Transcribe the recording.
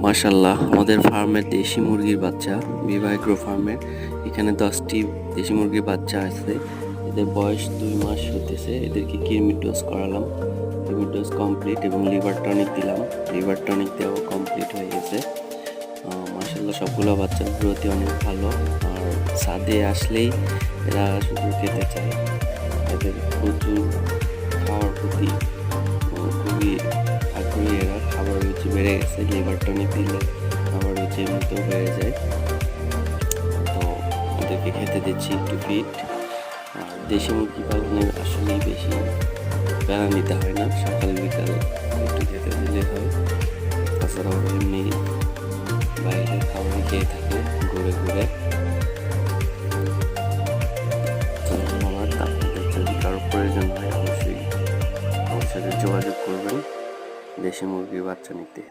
মাশাল্লাহ, আমাদের ফার্মের দেশি মুরগির বাচ্চা, বিভা এগ্রো ফার্মের এখানে 10টি দেশি মুরগির বাচ্চা আছে। এদের বয়স 2 মাস হতেছে। এদেরকে কৃমি ডোজ করালাম, কৃমি ডোজ কমপ্লিট, এবং লিভার টনিক দিলাম। লিভার টনিক দেওয়া কমপ্লিট হয়ে গেছে। মাশাল্লাহ, সবগুলো বাচ্চার গ্রোথই অনেক ভালো। আর ছাদে আসলেই এরা শুধু খেতে চায়। এদের প্রচুর খাওয়ার প্রতি খুবই আগ্রহী। এরা খাবার রুচি বেড়ে গেছে। লিভার টনিক দিলে খাবার রুচি এমনিতেও বেড়ে যায়। তো ওদেরকে খেতে দিচ্ছি একটু ফিট। আর দেশি মুরগি পালনের আসলেই বেশি প্যারা নিতে হয় না, সকাল বিকাল একটু খেতে দিলে হয়। তাছাড়াও এমনি বাইরে খাবার খেয়ে থাকে ঘুরে ঘুরে। তো আমার আপনাদের যদি কারো প্রয়োজন হয় অবশ্যই আমার সাথে যোগাযোগ করবেন দেশি মুরগির বাচ্চা নিতে।